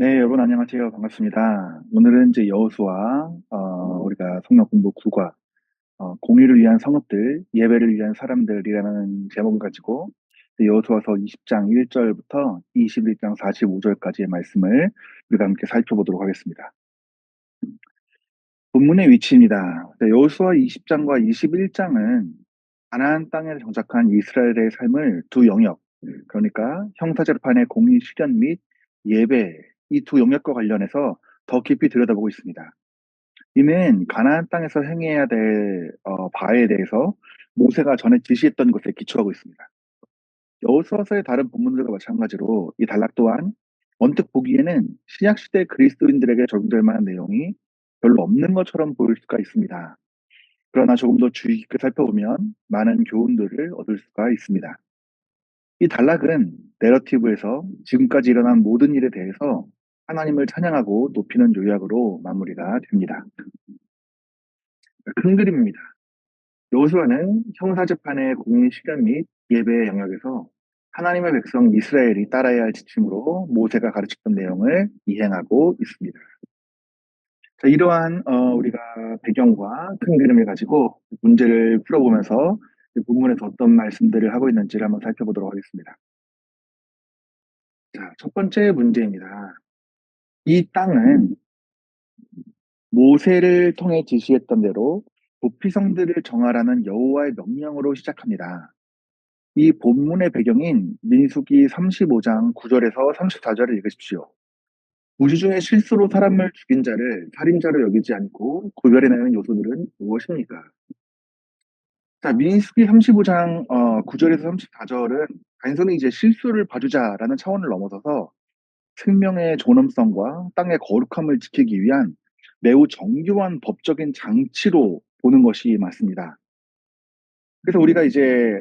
네, 여러분 안녕하세요. 반갑습니다. 오늘은 이제 여호수아 우리가 성경 공부 9과 공의를 위한 성읍들, 예배를 위한 사람들이라는 제목을 가지고 여호수아서 20장 1절부터 21장 45절까지의 말씀을 우리가 함께 살펴보도록 하겠습니다. 본문의 위치입니다. 여호수아 20장과 21장은 가나안 땅에 정착한 이스라엘의 삶을 두 영역, 그러니까 형사재판의 공의 실현 및 예배, 이 두 영역과 관련해서 더 깊이 들여다보고 있습니다. 이는 가나안 땅에서 행해야 될 바에 대해서 모세가 전에 지시했던 것에 기초하고 있습니다. 여호수아서의 다른 본문들과 마찬가지로 이 단락 또한 언뜻 보기에는 신약 시대 그리스도인들에게 적용될 만한 내용이 별로 없는 것처럼 보일 수가 있습니다. 그러나 조금 더 주의 깊게 살펴보면 많은 교훈들을 얻을 수가 있습니다. 이 단락은 내러티브에서 지금까지 일어난 모든 일에 대해서 하나님을 찬양하고 높이는 요약으로 마무리가 됩니다. 큰 그림입니다. 여호수아는 형사재판의 공의 실현 및 예배의 영역에서 하나님의 백성 이스라엘이 따라야 할 지침으로 모세가 가르쳤던 내용을 이행하고 있습니다. 자, 이러한 우리가 배경과 큰 그림을 가지고 문제를 풀어보면서 이 본문에서 어떤 말씀들을 하고 있는지를 한번 살펴보도록 하겠습니다. 자, 첫 번째 문제입니다. 이 땅은 모세를 통해 지시했던 대로 도피성들을 정하라는 여호와의 명령으로 시작합니다. 이 본문의 배경인 민수기 35장 9절에서 34절을 읽으십시오. 무지 중에 실수로 사람을 죽인 자를 살인자로 여기지 않고 구별해내는 요소들은 무엇입니까? 자, 민수기 35장 9절에서 34절은 단순히 이제 실수를 봐주자라는 차원을 넘어서서 생명의 존엄성과 땅의 거룩함을 지키기 위한 매우 정교한 법적인 장치로 보는 것이 맞습니다. 그래서 우리가 이제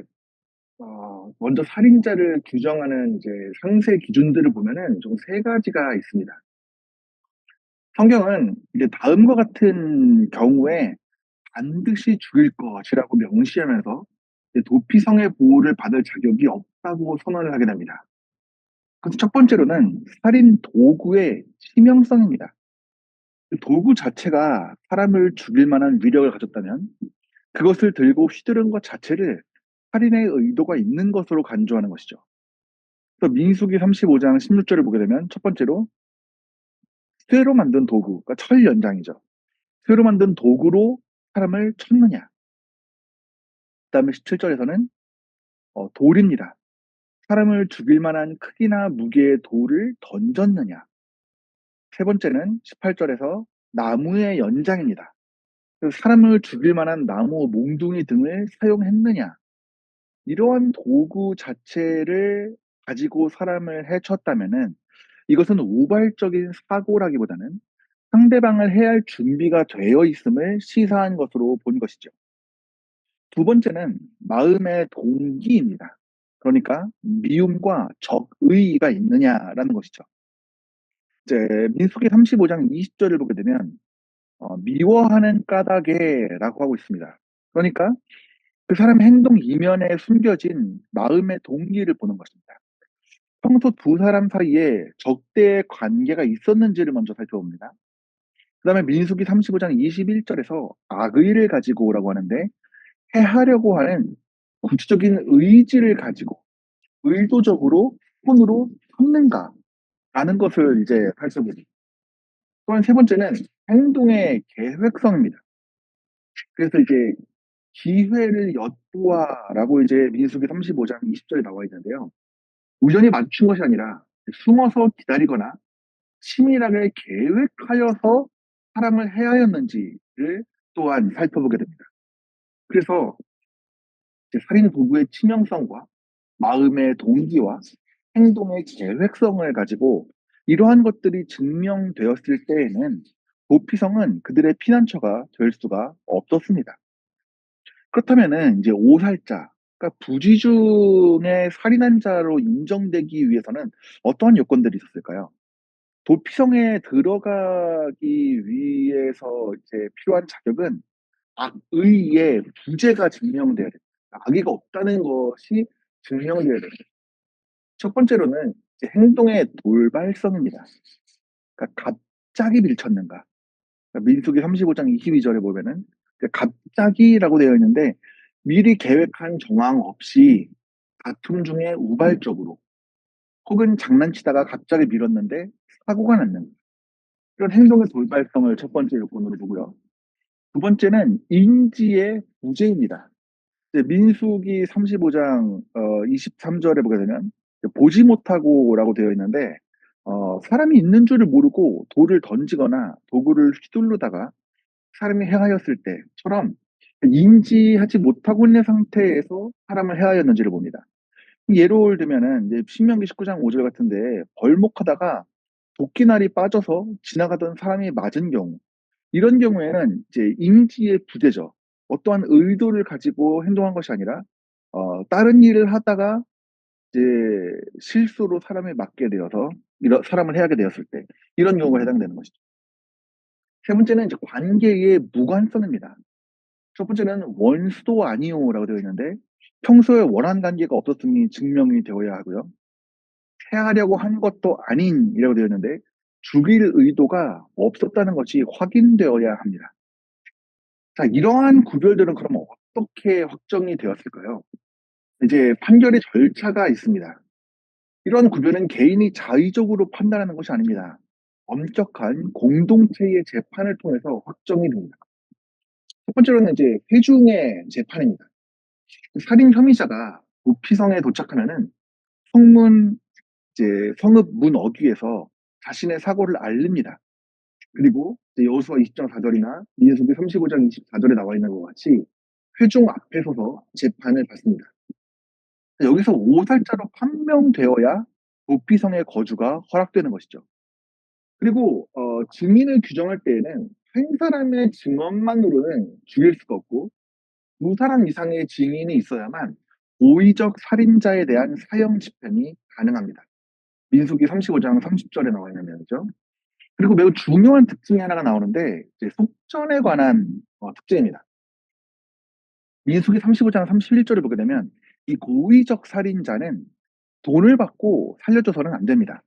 먼저 살인자를 규정하는 이제 상세 기준들을 보면은 좀 세 가지가 있습니다. 성경은 이제 다음과 같은 경우에 반드시 죽일 것이라고 명시하면서 이제 도피성의 보호를 받을 자격이 없다고 선언을 하게 됩니다. 그래서 첫 번째로는 살인 도구의 치명성입니다. 그 도구 자체가 사람을 죽일 만한 위력을 가졌다면 그것을 들고 휘두른 것 자체를 살인의 의도가 있는 것으로 간주하는 것이죠. 그래서 민수기 35장 16절을 보게 되면 첫 번째로 쇠로 만든 도구, 그러니까 철 연장이죠. 쇠로 만든 도구로 사람을 쳤느냐. 그다음에 17절에서는 돌입니다. 사람을 죽일 만한 크기나 무게의 돌을 던졌느냐. 세 번째는 18절에서 나무의 연장입니다. 그래서 사람을 죽일 만한 나무 몽둥이 등을 사용했느냐. 이러한 도구 자체를 가지고 사람을 해쳤다면은 이것은 우발적인 사고라기보다는 상대방을 해야 할 준비가 되어 있음을 시사한 것으로 본 것이죠. 두 번째는 마음의 동기입니다. 그러니까 미움과 적의가 있느냐라는 것이죠. 이제 민수기 35장 20절을 보게 되면 미워하는 까닭에라고 하고 있습니다. 그러니까 그 사람의 행동 이면에 숨겨진 마음의 동기를 보는 것입니다. 평소 두 사람 사이에 적대의 관계가 있었는지를 먼저 살펴봅니다. 그 다음에 민수기 35장 21절에서 악의를 가지고 오라고 하는데 해하려고 하는 구체적인 의지를 가지고 의도적으로 손으로 쳤는가 라는 것을 이제 살펴보죠. 또한 세 번째는 행동의 계획성입니다. 그래서 이제 기회를 엿보아라고 이제 민수기 35장 20절에 나와 있는데요. 우연히 맞춘 것이 아니라 숨어서 기다리거나 치밀하게 계획하여서 사람을 해하였는지를 또한 살펴보게 됩니다. 그래서 이제 살인 도구의 치명성과 마음의 동기와 행동의 계획성을 가지고 이러한 것들이 증명되었을 때에는 도피성은 그들의 피난처가 될 수가 없었습니다. 그렇다면은 이제 오살자, 그러니까 부지중의 살인한 자로 인정되기 위해서는 어떠한 요건들이 있었을까요? 도피성에 들어가기 위해서 이제 필요한 자격은 악의의 부재가 증명돼야 됩니다. 악의가 없다는 것이 증명돼야 됩니다. 첫 번째로는 이제 행동의 돌발성입니다. 그러니까 갑자기 밀쳤는가. 그러니까 민수기 35장 22절에 보면은 갑자기라고 되어 있는데 미리 계획한 정황 없이 다툼 중에 우발적으로 혹은 장난치다가 갑자기 밀었는데 사고가 났는 이런 행동의 돌발성을 첫 번째 요건으로 보고요. 두 번째는 인지의 부재입니다. 이제 민수기 35장 23절에 보게 되면 보지 못하고라고 되어 있는데 사람이 있는 줄을 모르고 돌을 던지거나 도구를 휘두르다가 사람이 행하였을 때처럼 인지하지 못하고 있는 상태에서 사람을 행하였는지를 봅니다. 예를 들면은 이제 신명기 19장 5절 같은데 벌목하다가 도끼날이 빠져서 지나가던 사람이 맞은 경우 이런 경우에는 이제 인지의 부재죠. 어떠한 의도를 가지고 행동한 것이 아니라 다른 일을 하다가 이제 실수로 사람을 맞게 되어서 이런 사람을 해하게 되었을 때 이런 경우가 해당되는 것이죠. 세 번째는 이제 관계의 무관성입니다. 첫 번째는 원수도 아니오라고 되어 있는데 평소에 원한 관계가 없었음이 증명이 되어야 하고요. 해하려고 한 것도 아닌이라고 되어 있는데 죽일 의도가 없었다는 것이 확인되어야 합니다. 자, 이러한 구별들은 그럼 어떻게 확정이 되었을까요? 이제 판결의 절차가 있습니다. 이런 구별은 개인이 자의적으로 판단하는 것이 아닙니다. 엄격한 공동체의 재판을 통해서 확정이 됩니다. 첫 번째로는 이제 회중의 재판입니다. 살인 혐의자가 도피성에 도착하면은 성문 이제 성읍 문 어귀에서 자신의 사고를 알립니다. 그리고 이제 여호수아 20장 4절이나 민수기 35장 24절에 나와 있는 것 같이 회중 앞에 서서 재판을 받습니다. 여기서 오살자로 판명되어야 도피성의 거주가 허락되는 것이죠. 그리고 증인을 규정할 때에는 한 사람의 증언만으로는 죽일 수가 없고 두 사람 이상의 증인이 있어야만 고의적 살인자에 대한 사형 집행이 가능합니다. 민수기 35장 30절에 나와 있는 내용이죠. 그리고 매우 중요한 특징이 하나가 나오는데 이제 속전에 관한 특징입니다. 민수기 35장 31절을 보게 되면 이 고의적 살인자는 돈을 받고 살려줘서는 안 됩니다.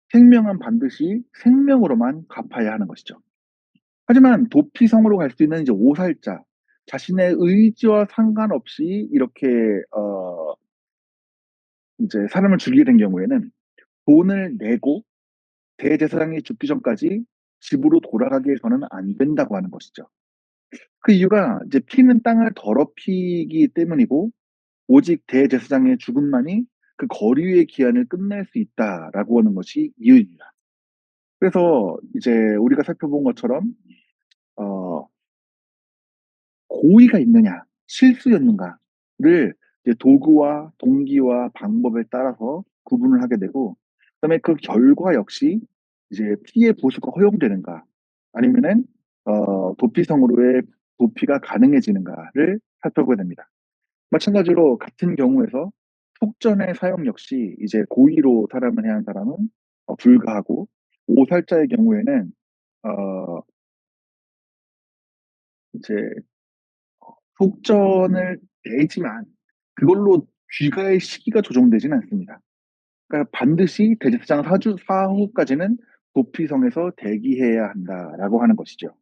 생명은 반드시 생명으로만 갚아야 하는 것이죠. 하지만 도피성으로 갈 수 있는 이제 오살자, 자신의 의지와 상관없이 이렇게 이제 사람을 죽이게 된 경우에는 돈을 내고 대제사장이 죽기 전까지 집으로 돌아가게 해서는 안 된다고 하는 것이죠. 그 이유가 이제 피는 땅을 더럽히기 때문이고 오직 대제사장의 죽음만이 그 거류의 기한을 끝낼 수 있다라고 하는 것이 이유입니다. 그래서 이제 우리가 살펴본 것처럼 어, 고의가 있느냐, 실수였는가를 이제 도구와 동기와 방법에 따라서 구분을 하게 되고, 그다음에 그 결과 역시 이제 피해 보수가 허용되는가, 아니면은 도피성으로의 도피가 가능해지는가를 살펴보게 됩니다. 마찬가지로 같은 경우에서 속전의 사용 역시 이제 고의로 사람을 해한 사람은 불가하고 오살자의 경우에는 어, 이제 속전을 내지만 그걸로 귀가의 시기가 조정되지는 않습니다. 그러니까 반드시 대제사장 사주 사후까지는 도피성에서 대기해야 한다라고 하는 것이죠.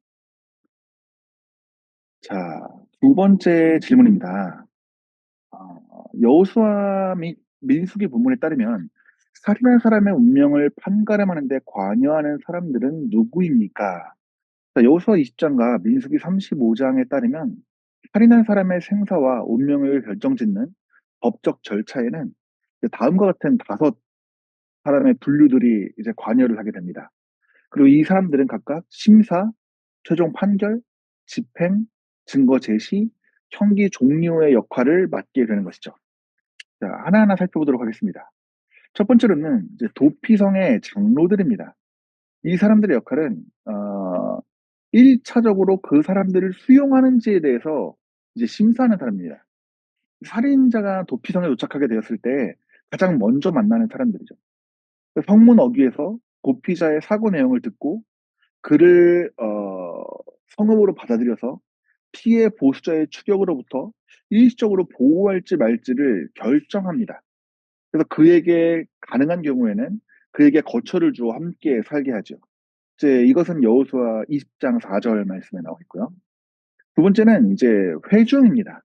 자, 두 번째 질문입니다. 여호수아 및 민수기 본문에 따르면 살인한 사람의 운명을 판가름하는데 관여하는 사람들은 누구입니까? 자, 여호수아 20장과 민수기 35장에 따르면 살인한 사람의 생사와 운명을 결정짓는 법적 절차에는 다음과 같은 다섯 사람의 분류들이 이제 관여를 하게 됩니다. 그리고 이 사람들은 각각 심사, 최종 판결, 집행, 증거 제시, 형기 종료의 역할을 맡게 되는 것이죠. 자, 하나하나 살펴보도록 하겠습니다. 첫 번째로는 이제 도피성의 장로들입니다. 이 사람들의 역할은 1차적으로 그 사람들을 수용하는지에 대해서 이제 심사하는 사람입니다. 살인자가 도피성에 도착하게 되었을 때 가장 먼저 만나는 사람들이죠. 성문 어귀에서 도피자의 사고 내용을 듣고 그를 성읍으로 받아들여서 피해 보수자의 추격으로부터 일시적으로 보호할지 말지를 결정합니다. 그래서 그에게 가능한 경우에는 그에게 거처를 주어 함께 살게 하죠. 이제 이것은 여호수아 20장 4절 말씀에 나와 있고요. 두 번째는 이제 회중입니다.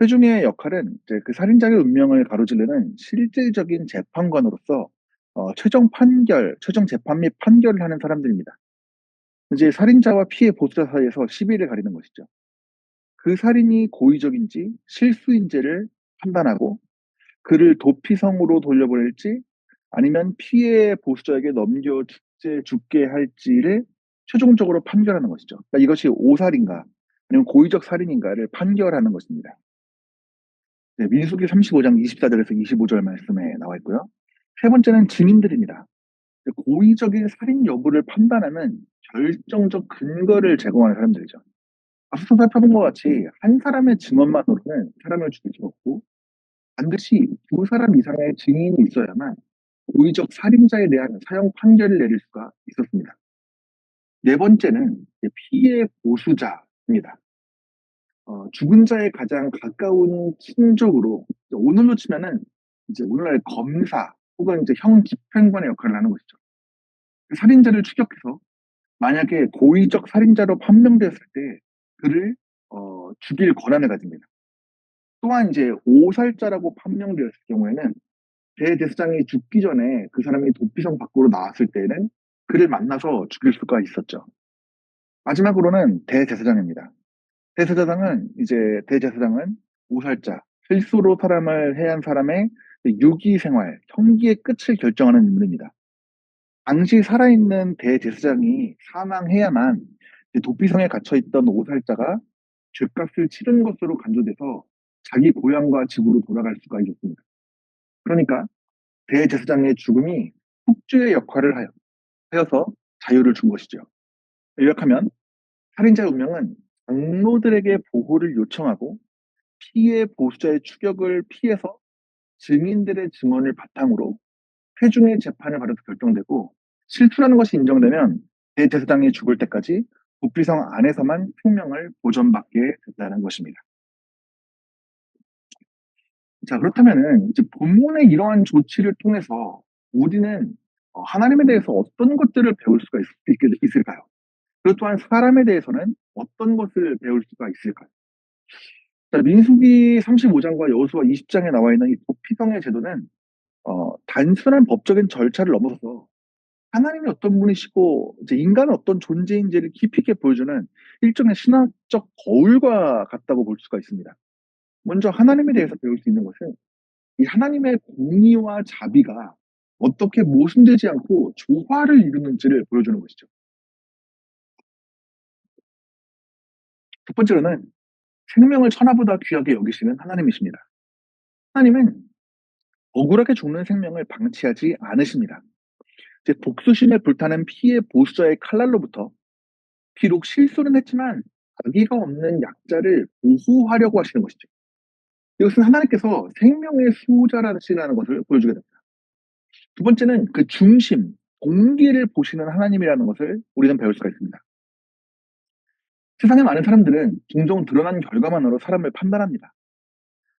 회중의 역할은 이제 그 살인자의 운명을 가로지르는 실질적인 재판관으로서 최종 재판 및 판결을 하는 사람들입니다. 이제 살인자와 피해 보수자 사이에서 시비를 가리는 것이죠. 그 살인이 고의적인지 실수인지를 판단하고 그를 도피성으로 돌려보낼지 아니면 피해 보수자에게 죽게 할지를 최종적으로 판결하는 것이죠. 그러니까 이것이 오살인가 아니면 고의적 살인인가를 판결하는 것입니다. 네, 민수기 35장 24절에서 25절 말씀에 나와 있고요. 세 번째는 증인들입니다. 고의적인 살인 여부를 판단하는 결정적 근거를 제공하는 사람들이죠. 앞서 살펴본 것 같이 한 사람의 증언만으로는 사람을 죽일 수 없고 반드시 두 사람 이상의 증인이 있어야만 고의적 살인자에 대한 사형 판결을 내릴 수가 있었습니다. 네 번째는 피해 보수자입니다. 죽은 자의 가장 가까운 친족으로 오늘로 치면은 이제 오늘날 검사 혹은 이제 형 집행관의 역할을 하는 것이죠. 그 살인자를 추격해서 만약에 고의적 살인자로 판명되었을 때 그를 죽일 권한을 가집니다. 또한 이제 오살자라고 판명되었을 경우에는 대제사장이 죽기 전에 그 사람이 도피성 밖으로 나왔을 때에는 그를 만나서 죽일 수가 있었죠. 마지막으로는 대제사장입니다. 대제사장은 오살자, 실수로 사람을 해한 사람의 유기 생활, 형기의 끝을 결정하는 인물입니다. 당시 살아있는 대제사장이 사망해야만 도피성에 갇혀있던 오살자가 죗값을 치른 것으로 간주돼서 자기 고향과 집으로 돌아갈 수가 있었습니다. 그러니까 대제사장의 죽음이 속죄의 역할을 하여서 자유를 준 것이죠. 요약하면 살인자의 운명은 장로들에게 보호를 요청하고 피해 보수자의 추격을 피해서 증인들의 증언을 바탕으로 회중의 재판을 받아서 결정되고 실수라는 것이 인정되면 대제사장이 죽을 때까지 도피성 안에서만 생명을 보존받게 됐다는 것입니다. 자, 그렇다면은 이제 본문의 이러한 조치를 통해서 우리는 하나님에 대해서 어떤 것들을 배울 수가 있을까요? 그리고 또한 사람에 대해서는 어떤 것을 배울 수가 있을까요? 자, 민수기 35장과 여호수아 20장에 나와 있는 이 도피성의 제도는 단순한 법적인 절차를 넘어서서 하나님이 어떤 분이시고 이제 인간은 어떤 존재인지를 깊이 있게 보여주는 일종의 신학적 거울과 같다고 볼 수가 있습니다. 먼저 하나님에 대해서 배울 수 있는 것은 이 하나님의 공의와 자비가 어떻게 모순되지 않고 조화를 이루는지를 보여주는 것이죠. 첫 번째로는 생명을 천하보다 귀하게 여기시는 하나님이십니다. 하나님은 억울하게 죽는 생명을 방치하지 않으십니다. 이제 복수심에 불타는 피해 보수자의 칼날로부터 비록 실수는 했지만 악의가 없는 약자를 보호하려고 하시는 것이죠. 이것은 하나님께서 생명의 수호자라시라는 것을 보여주게 됩니다. 두 번째는 그 중심, 동기를 보시는 하나님이라는 것을 우리는 배울 수가 있습니다. 세상의 많은 사람들은 종종 드러난 결과만으로 사람을 판단합니다.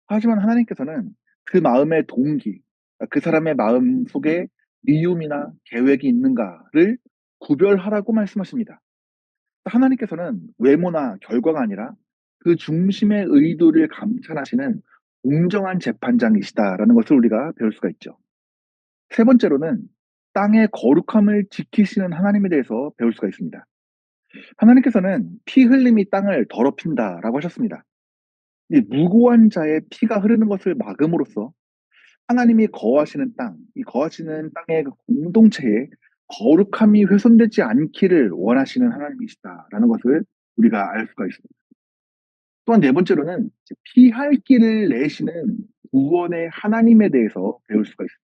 하지만 하나님께서는 그 마음의 동기, 그 사람의 마음 속에 미움이나 계획이 있는가를 구별하라고 말씀하십니다. 하나님께서는 외모나 결과가 아니라 그 중심의 의도를 감찰하시는 공정한 재판장이시다라는 것을 우리가 배울 수가 있죠. 세 번째로는 땅의 거룩함을 지키시는 하나님에 대해서 배울 수가 있습니다. 하나님께서는 피 흘림이 땅을 더럽힌다라고 하셨습니다. 이 무고한 자의 피가 흐르는 것을 막음으로써 하나님이 거하시는 땅, 이 거하시는 땅의 그 공동체에 거룩함이 훼손되지 않기를 원하시는 하나님이시다라는 것을 우리가 알 수가 있습니다. 또한 네 번째로는 피할 길을 내시는 구원의 하나님에 대해서 배울 수가 있습니다.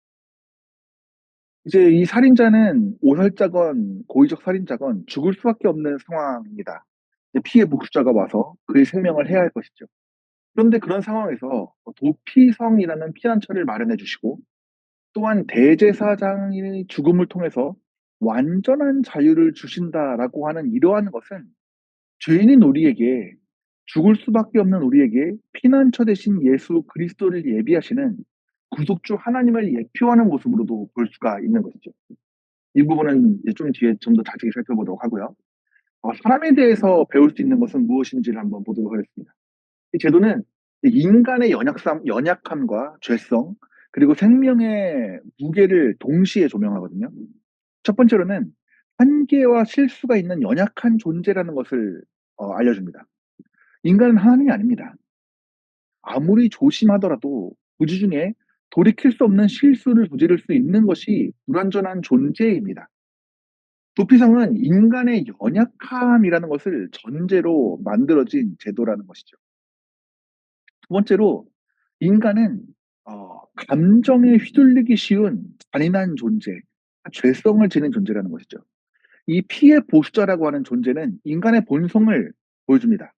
이제 이 살인자는 오살자건 고의적 살인자건 죽을 수밖에 없는 상황입니다. 피해 목수자가 와서 그의 생명을 해야 할 것이죠. 그런데 그런 상황에서 도피성이라는 피난처를 마련해 주시고 또한 대제사장의 죽음을 통해서 완전한 자유를 주신다라고 하는 이러한 것은 죄인인 우리에게 죽을 수밖에 없는 우리에게 피난처 대신 예수 그리스도를 예비하시는 구속주 하나님을 예표하는 모습으로도 볼 수가 있는 것이죠. 이 부분은 이제 좀 뒤에 좀 더 자세히 살펴보도록 하고요. 사람에 대해서 배울 수 있는 것은 무엇인지를 한번 보도록 하겠습니다. 이 제도는 인간의 연약함과 죄성, 그리고 생명의 무게를 동시에 조명하거든요. 첫 번째로는 한계와 실수가 있는 연약한 존재라는 것을 알려줍니다. 인간은 하나님이 아닙니다. 아무리 조심하더라도 우주 중에 돌이킬 수 없는 실수를 저지를 수 있는 것이 불완전한 존재입니다. 도피성은 인간의 연약함이라는 것을 전제로 만들어진 제도라는 것이죠. 두 번째로 인간은 감정에 휘둘리기 쉬운 잔인한 존재, 죄성을 지닌 존재라는 것이죠. 이 피해 보수자라고 하는 존재는 인간의 본성을 보여줍니다.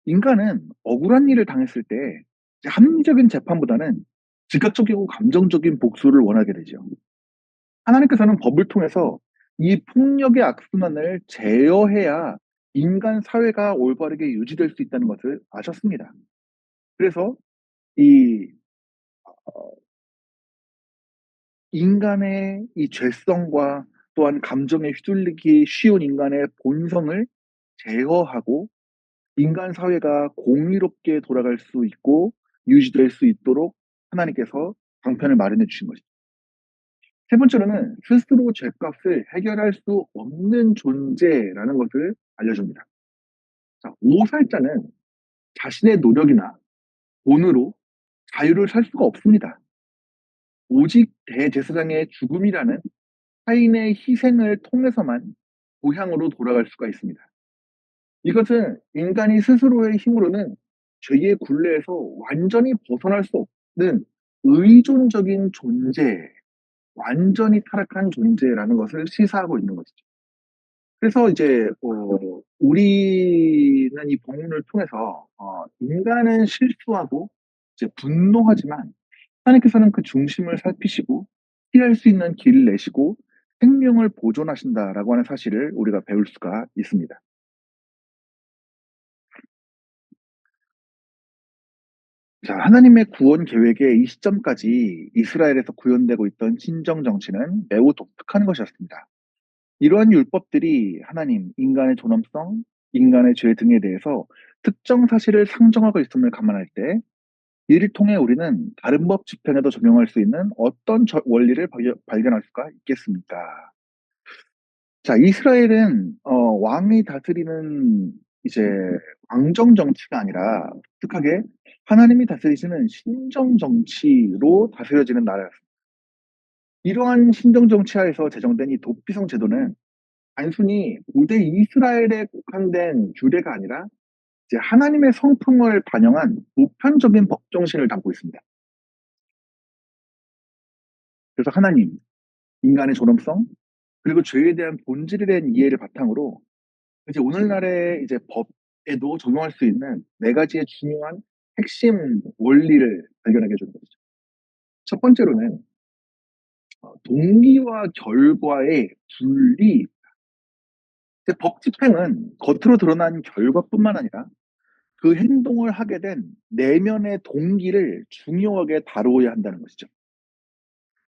인간은 억울한 일을 당했을 때 합리적인 재판보다는 즉각적이고 감정적인 복수를 원하게 되죠. 하나님께서는 법을 통해서 이 폭력의 악순환을 제어해야 인간 사회가 올바르게 유지될 수 있다는 것을 아셨습니다. 그래서 이 인간의 이 죄성과 또한 감정에 휘둘리기 쉬운 인간의 본성을 제어하고 인간 사회가 공의롭게 돌아갈 수 있고 유지될 수 있도록 하나님께서 방편을 마련해 주신 것이죠. 세 번째로는 스스로 죄값을 해결할 수 없는 존재라는 것을 알려줍니다. 자, 오살자는 자신의 노력이나 돈으로 자유를 살 수가 없습니다. 오직 대제사장의 죽음이라는 타인의 희생을 통해서만 고향으로 돌아갈 수가 있습니다. 이것은 인간이 스스로의 힘으로는 죄의 굴레에서 완전히 벗어날 수 없는 의존적인 존재, 완전히 타락한 존재라는 것을 시사하고 있는 것이죠. 그래서 이제 우리는 이 본문을 통해서 인간은 실수하고 이제 분노하지만 하나님께서는 그 중심을 살피시고 피할 수 있는 길을 내시고 생명을 보존하신다라고 하는 사실을 우리가 배울 수가 있습니다. 자, 하나님의 구원 계획의 이 시점까지 이스라엘에서 구현되고 있던 신정 정치는 매우 독특한 것이었습니다. 이러한 율법들이 하나님, 인간의 존엄성, 인간의 죄 등에 대해서 특정 사실을 상정하고 있음을 감안할 때 이를 통해 우리는 다른 법 집행에도 적용할 수 있는 어떤 원리를 발견할 수가 있겠습니까? 자, 이스라엘은 왕이 다스리는 이제 왕정 정치가 아니라 독특하게 하나님이 다스리시는 신정 정치로 다스려지는 나라였습니다. 이러한 신정 정치 하에서 제정된 이 도피성 제도는 단순히 고대 이스라엘에 국한된 규례가 아니라 이제 하나님의 성품을 반영한 보편적인 법 정신을 담고 있습니다. 그래서 하나님, 인간의 존엄성, 그리고 죄에 대한 본질에 대한 이해를 바탕으로 이제 오늘날의 이제 법에도 적용할 수 있는 네 가지의 중요한 핵심 원리를 발견하게 해주는 것이죠. 첫 번째로는 동기와 결과의 분리. 법 집행은 겉으로 드러난 결과뿐만 아니라 그 행동을 하게 된 내면의 동기를 중요하게 다루어야 한다는 것이죠.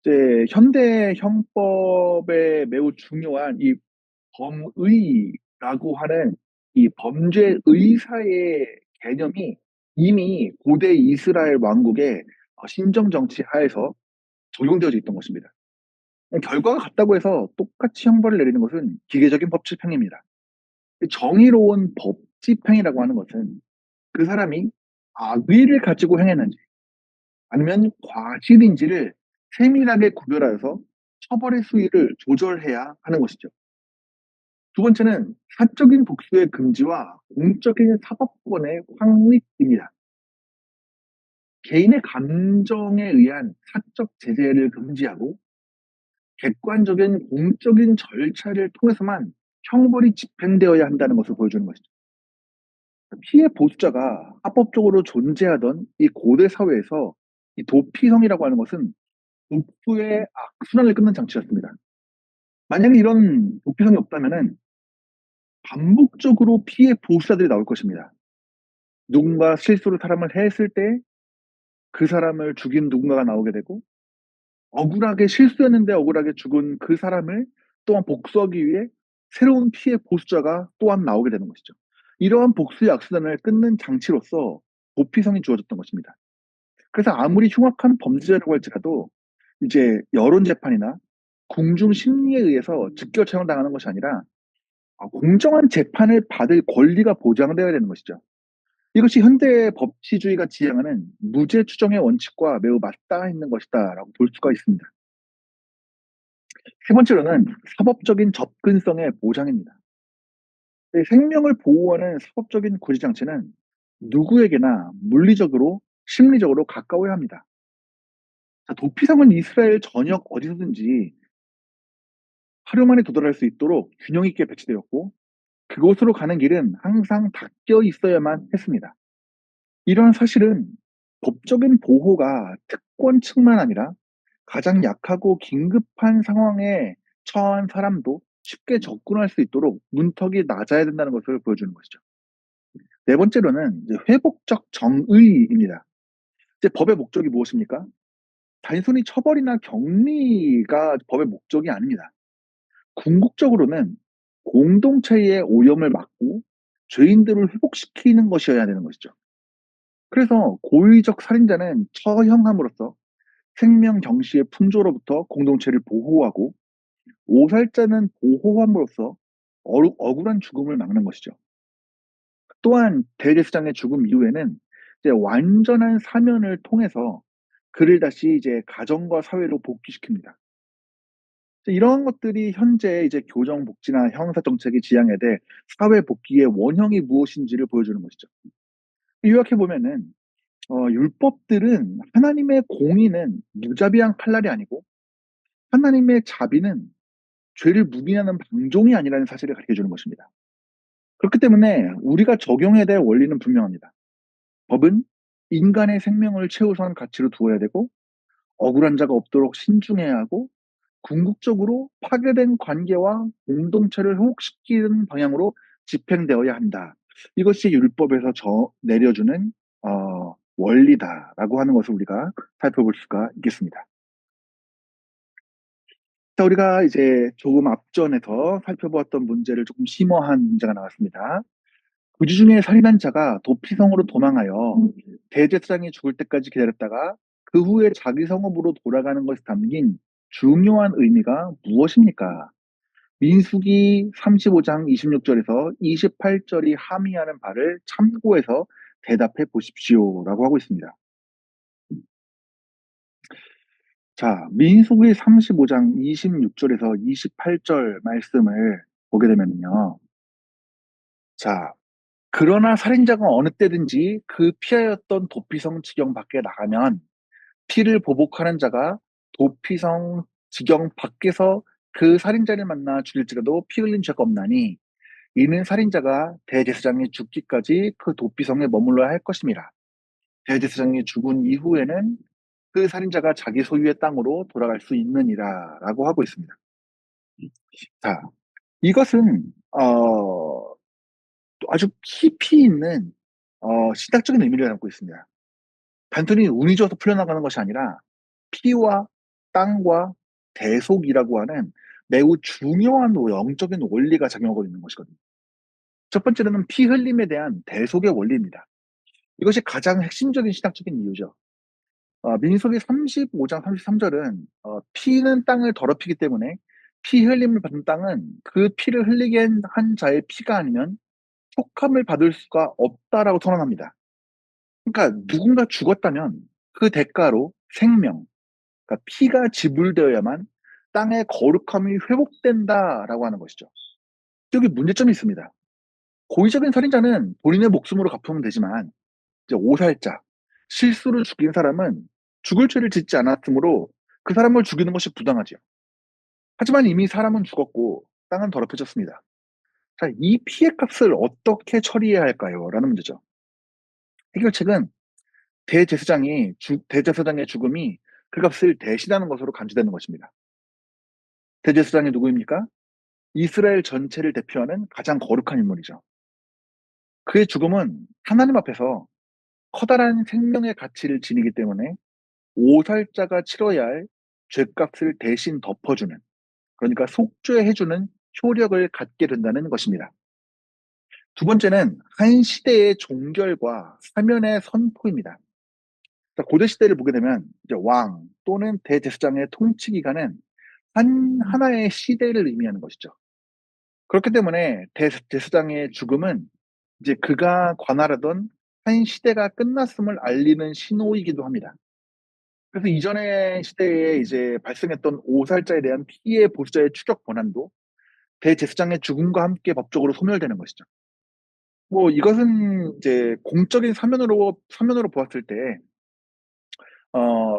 이제 현대 형법에 매우 중요한 이 범의라고 하는 이 범죄 의사의 개념이 이미 고대 이스라엘 왕국의 신정 정치 하에서 적용되어져 있던 것입니다. 결과가 같다고 해서 똑같이 형벌을 내리는 것은 기계적인 법 집행입니다. 정의로운 법 집행이라고 하는 것은 그 사람이 악의를 가지고 행했는지 아니면 과실인지를 세밀하게 구별하여서 처벌의 수위를 조절해야 하는 것이죠. 두 번째는 사적인 복수의 금지와 공적인 사법권의 확립입니다. 개인의 감정에 의한 사적 제재를 금지하고 객관적인 공적인 절차를 통해서만 형벌이 집행되어야 한다는 것을 보여주는 것이죠. 피해 보수자가 합법적으로 존재하던 이 고대 사회에서 이 도피성이라고 하는 것은 복수의 악순환을 끊는 장치였습니다. 만약에 이런 도피성이 없다면은 반복적으로 피해 보수자들이 나올 것입니다. 누군가 실수를 사람을 했을 때 그 사람을 죽인 누군가가 나오게 되고, 억울하게 실수했는데 억울하게 죽은 그 사람을 또한 복수하기 위해 새로운 피해 보수자가 또한 나오게 되는 것이죠. 이러한 복수의 악순환을 끊는 장치로서 도피성이 주어졌던 것입니다. 그래서 아무리 흉악한 범죄자라고 할지라도 이제 여론 재판이나 공중 심리에 의해서 즉결 처형당하는 것이 아니라 공정한 재판을 받을 권리가 보장되어야 되는 것이죠. 이것이 현대의 법치주의가 지향하는 무죄 추정의 원칙과 매우 맞닿아 있는 것이다라고 볼 수가 있습니다. 세 번째로는 사법적인 접근성의 보장입니다. 생명을 보호하는 사법적인 구제장치는 누구에게나 물리적으로, 심리적으로 가까워야 합니다. 자, 도피성은 이스라엘 전역 어디서든지 하루 만에 도달할 수 있도록 균형 있게 배치되었고, 그곳으로 가는 길은 항상 닫혀 있어야만 했습니다. 이런 사실은 법적인 보호가 특권층만 아니라 가장 약하고 긴급한 상황에 처한 사람도 쉽게 접근할 수 있도록 문턱이 낮아야 된다는 것을 보여주는 것이죠. 네 번째로는 이제 회복적 정의입니다. 이제 법의 목적이 무엇입니까? 단순히 처벌이나 격리가 법의 목적이 아닙니다. 궁극적으로는 공동체의 오염을 막고 죄인들을 회복시키는 것이어야 되는 것이죠. 그래서 고의적 살인자는 처형함으로써 생명 경시의 풍조로부터 공동체를 보호하고, 오살자는 보호함으로써 억울한 죽음을 막는 것이죠. 또한 대제사장의 죽음 이후에는 이제 완전한 사면을 통해서 그를 다시 이제 가정과 사회로 복귀시킵니다. 이러한 것들이 현재 이제 교정복지나 형사 정책이 지향해야 될 사회 복귀의 원형이 무엇인지를 보여주는 것이죠. 요약해 보면은 율법들은 하나님의 공의는 무자비한 칼날이 아니고 하나님의 자비는 죄를 묵인하는 방종이 아니라는 사실을 가르쳐 주는 것입니다. 그렇기 때문에 우리가 적용해야 될 원리는 분명합니다. 법은 인간의 생명을 최우선 가치로 두어야 되고, 억울한 자가 없도록 신중해야 하고, 궁극적으로 파괴된 관계와 공동체를 회복시키는 방향으로 집행되어야 한다. 이것이 율법에서 내려주는 원리다라고 하는 것을 우리가 살펴볼 수가 있겠습니다. 자, 우리가 이제 조금 앞전에서 살펴보았던 문제를 조금 심화한 문제가 나왔습니다. 그주 중에 살인한 자가 도피성으로 도망하여 대제사장이 죽을 때까지 기다렸다가 그 후에 자기 성읍으로 돌아가는 것이 담긴 중요한 의미가 무엇입니까? 민수기 35장 26절에서 28절이 함의하는 바를 참고해서 대답해 보십시오라고 하고 있습니다. 자, 민수기 35장 26절에서 28절 말씀을 보게 되면요. 자, 그러나 살인자가 어느 때든지 그 피하였던 도피성 지경 밖에 나가면 피를 보복하는 자가 도피성 지경 밖에서 그 살인자를 만나 죽일지라도 피 흘린 죄가 없나니 이는 살인자가 대제사장이 죽기까지 그 도피성에 머물러야 할 것임이라. 대제사장이 죽은 이후에는 그 살인자가 자기 소유의 땅으로 돌아갈 수 있느니라 라고 하고 있습니다. 자, 이것은 아주 깊이 있는 신학적인 의미를 담고 있습니다. 단순히 운이 좋아서 풀려나가는 것이 아니라 피와 땅과 대속이라고 하는 매우 중요한 영적인 원리가 작용하고 있는 것이거든요. 첫 번째로는 피 흘림에 대한 대속의 원리입니다. 이것이 가장 핵심적인 신학적인 이유죠. 민수기 35장 33절은 피는 땅을 더럽히기 때문에 피 흘림을 받은 땅은 그 피를 흘리게 한 자의 피가 아니면 속함을 받을 수가 없다라고 선언합니다. 그러니까 누군가 죽었다면 그 대가로 생명, 그러니까 피가 지불되어야만 땅의 거룩함이 회복된다라고 하는 것이죠. 여기 문제점이 있습니다. 고의적인 살인자는 본인의 목숨으로 갚으면 되지만 이제 오살자, 실수로 죽인 사람은 죽을 죄를 짓지 않았으므로 그 사람을 죽이는 것이 부당하지요. 하지만 이미 사람은 죽었고 땅은 더럽혀졌습니다. 자, 이 피해 값을 어떻게 처리해야 할까요? 라는 문제죠. 해결책은 대제사장의 죽음이 그 값을 대신하는 것으로 간주되는 것입니다. 대제사장이 누구입니까? 이스라엘 전체를 대표하는 가장 거룩한 인물이죠. 그의 죽음은 하나님 앞에서 커다란 생명의 가치를 지니기 때문에 오살자가 치러야 할 죗값을 대신 덮어주는, 그러니까 속죄해 주는 효력을 갖게 된다는 것입니다. 두 번째는 한 시대의 종결과 사면의 선포입니다. 고대 시대를 보게 되면 이제 왕 또는 대제사장의 통치 기간은 하나의 시대를 의미하는 것이죠. 그렇기 때문에 제사장의 죽음은 이제 그가 관할하던 한 시대가 끝났음을 알리는 신호이기도 합니다. 그래서 이전의 시대에 이제 발생했던 오살자에 대한 피해 보수자의 추적 권한도 대제사장의 죽음과 함께 법적으로 소멸되는 것이죠. 뭐 이것은 이제 공적인 사면으로 보았을 때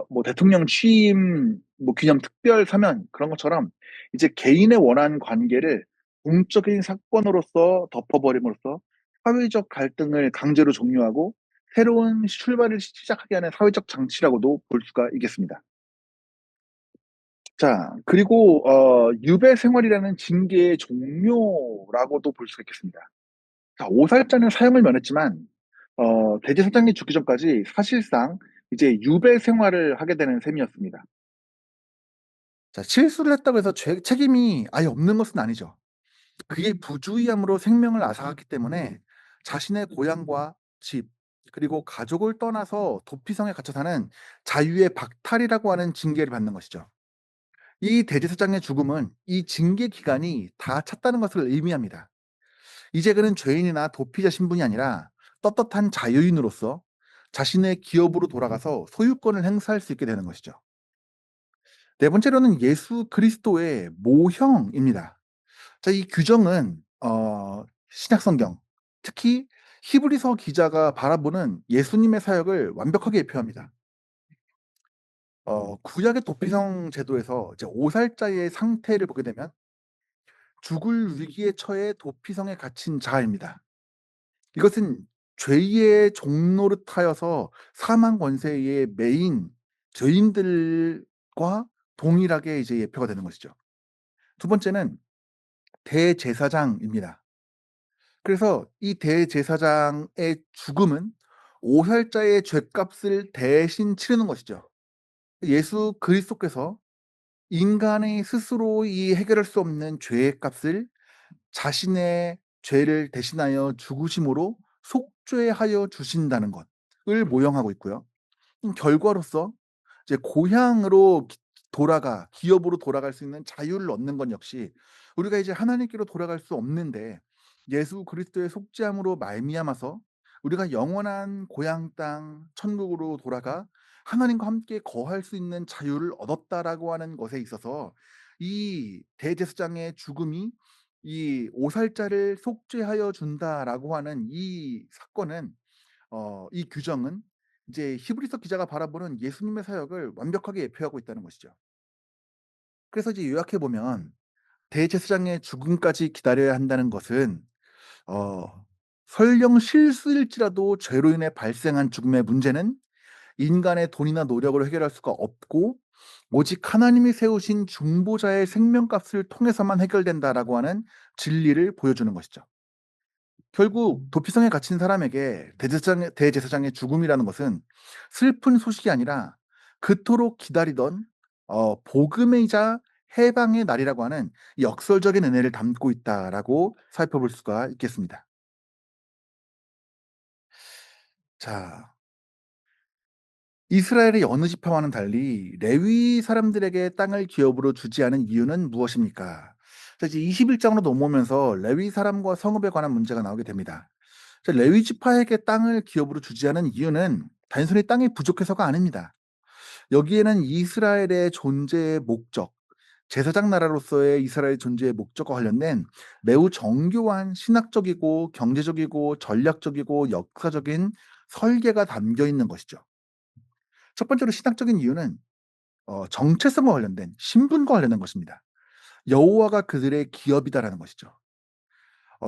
뭐 대통령 취임 뭐 기념 특별 사면 그런 것처럼 이제 개인의 원한 관계를 공적인 사건으로서 덮어버림으로써 사회적 갈등을 강제로 종료하고 새로운 출발을 시작하게 하는 사회적 장치라고도 볼 수가 있겠습니다. 자, 그리고 유배 생활이라는 징계의 종료라고도 볼 수가 있겠습니다. 자, 오살자는 사형을 면했지만 대제사장이 죽기 전까지 사실상 이제 유배 생활을 하게 되는 셈이었습니다. 자, 실수를 했다고 해서 책임이 아예 없는 것은 아니죠. 그게 부주의함으로 생명을 앗아갔기 때문에 자신의 고향과 집 그리고 가족을 떠나서 도피성에 갇혀 사는 자유의 박탈이라고 하는 징계를 받는 것이죠. 이 대제사장의 죽음은 이 징계 기간이 다 찼다는 것을 의미합니다. 이제 그는 죄인이나 도피자 신분이 아니라 떳떳한 자유인으로서 자신의 기업으로 돌아가서 소유권을 행사할 수 있게 되는 것이죠. 네 번째로는 예수 그리스도의 모형입니다. 자, 이 규정은 신약 성경, 특히 히브리서 기자가 바라보는 예수님의 사역을 완벽하게 예표합니다. 구약의 도피성 제도에서 이제 오살자의 상태를 보게 되면 죽을 위기에 처해 도피성에 갇힌 자입니다. 이것은 죄의 종노릇하여서 사망 권세의 매인 죄인들과 동일하게 이제 예표가 되는 것이죠. 두 번째는 대제사장입니다. 그래서 이 대제사장의 죽음은 오살자의 죗값을 대신 치르는 것이죠. 예수 그리스도께서 인간이 스스로 해결할 수 없는 죄의 값을 자신의 죄를 대신하여 죽으심으로 속죄하여 주신다는 것을 모형하고 있고요. 결과로서 이제 고향으로 기업으로 돌아갈 수 있는 자유를 얻는 건 역시 우리가 이제 하나님께로 돌아갈 수 없는데 예수 그리스도의 속죄함으로 말미암아서 우리가 영원한 고향 땅 천국으로 돌아가 하나님과 함께 거할 수 있는 자유를 얻었다라고 하는 것에 있어서 이 대제사장의 죽음이 이 오살자를 속죄하여 준다라고 하는 이 사건은 이 규정은 이제 히브리서 기자가 바라보는 예수님의 사역을 완벽하게 예표하고 있다는 것이죠. 그래서 이제 요약해 보면 대제사장의 죽음까지 기다려야 한다는 것은 어 설령 실수일지라도 죄로 인해 발생한 죽음의 문제는 인간의 돈이나 노력으로 해결할 수가 없고 오직 하나님이 세우신 중보자의 생명값을 통해서만 해결된다라고 하는 진리를 보여주는 것이죠. 결국 도피성에 갇힌 사람에게 대제사장의 죽음이라는 것은 슬픈 소식이 아니라 그토록 기다리던 복음이자 해방의 날이라고 하는 역설적인 은혜를 담고 있다라고 살펴볼 수가 있겠습니다. 자, 이스라엘의 어느 지파와는 달리 레위 사람들에게 땅을 기업으로 주지 않은 이유는 무엇입니까? 자, 이제 21장으로 넘어오면서 레위 사람과 성읍에 관한 문제가 나오게 됩니다. 자, 레위 지파에게 땅을 기업으로 주지 않은 이유는 단순히 땅이 부족해서가 아닙니다. 여기에는 이스라엘의 존재의 목적, 제사장 나라로서의 이스라엘 존재의 목적과 관련된 매우 정교한 신학적이고 경제적이고 전략적이고 역사적인 설계가 담겨 있는 것이죠. 첫 번째로 신학적인 이유는 정체성과 관련된 신분과 관련된 것입니다. 여호와가 그들의 기업이다라는 것이죠.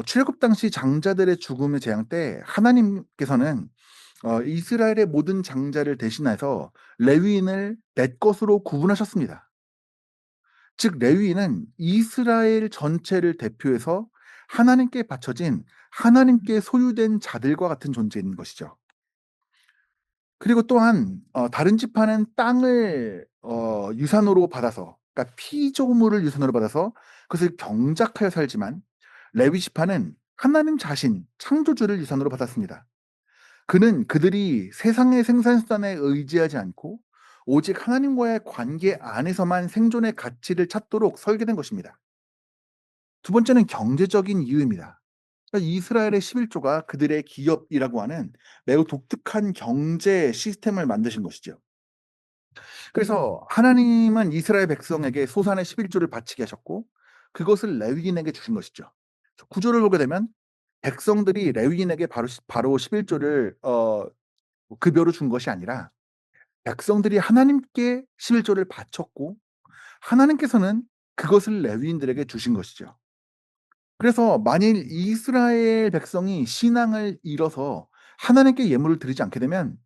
출애굽 당시 장자들의 죽음의 재앙 때 하나님께서는 이스라엘의 모든 장자를 대신해서 레위인을 내 것으로 구분하셨습니다. 즉 레위인은 이스라엘 전체를 대표해서 하나님께 바쳐진 하나님께 소유된 자들과 같은 존재인 것이죠. 그리고 또한 다른 지파는 땅을 유산으로 받아서, 그러니까 피조물을 유산으로 받아서 그것을 경작하여 살지만, 레위 지파는 하나님 자신 창조주를 유산으로 받았습니다. 그는 그들이 세상의 생산수단에 의지하지 않고 오직 하나님과의 관계 안에서만 생존의 가치를 찾도록 설계된 것입니다. 두 번째는 경제적인 이유입니다. 그러니까 이스라엘의 11조가 그들의 기업이라고 하는 매우 독특한 경제 시스템을 만드신 것이죠. 그래서 하나님은 이스라엘 백성에게 소산의 11조를 바치게 하셨고 그것을 레위인에게 주신 것이죠. 구조를 보게 되면 백성들이 레위인에게 바로 11조를 급여로 준 것이 아니라 백성들이 하나님께 11조를 바쳤고 하나님께서는 그것을 레위인들에게 주신 것이죠. 그래서 만일 이스라엘 백성이 신앙을 잃어서 하나님께 예물을 드리지 않게 되면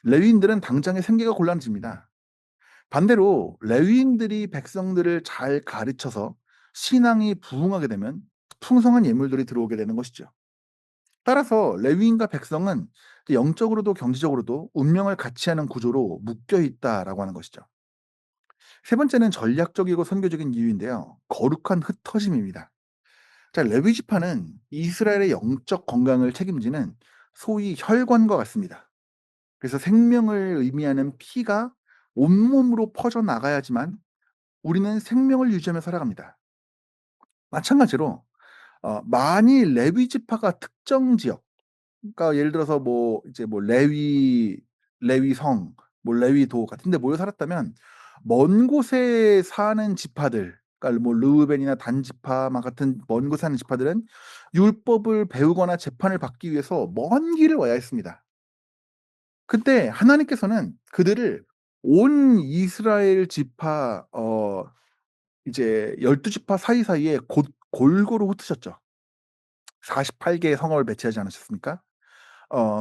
레위인들은 당장의 생계가 곤란해집니다. 반대로 레위인들이 백성들을 잘 가르쳐서 신앙이 부흥하게 되면 풍성한 예물들이 들어오게 되는 것이죠. 따라서 레위인과 백성은 영적으로도 경제적으로도 운명을 같이 하는 구조로 묶여 있다라고 하는 것이죠. 세 번째는 전략적이고 선교적인 이유인데요. 거룩한 흩어짐입니다. 자, 레위 지파는 이스라엘의 영적 건강을 책임지는 소위 혈관과 같습니다. 그래서 생명을 의미하는 피가 온몸으로 퍼져 나가야지만 우리는 생명을 유지하며 살아갑니다. 마찬가지로 만일 레위 지파가 특정 지역, 그러니까 예를 들어서 레위성, 레위도 같은 데 모여 살았다면 먼 곳에 사는 지파들, 그러니까 르우벤이나 단 지파만 같은 먼 곳에 사는 지파들은 율법을 배우거나 재판을 받기 위해서 먼 길을 와야 했습니다. 근데 하나님께서는 그들을 온 이스라엘 지파 이제 12 지파 사이사이에 골고루 흩으셨죠. 48개의 성읍을 배치하지 않으셨습니까?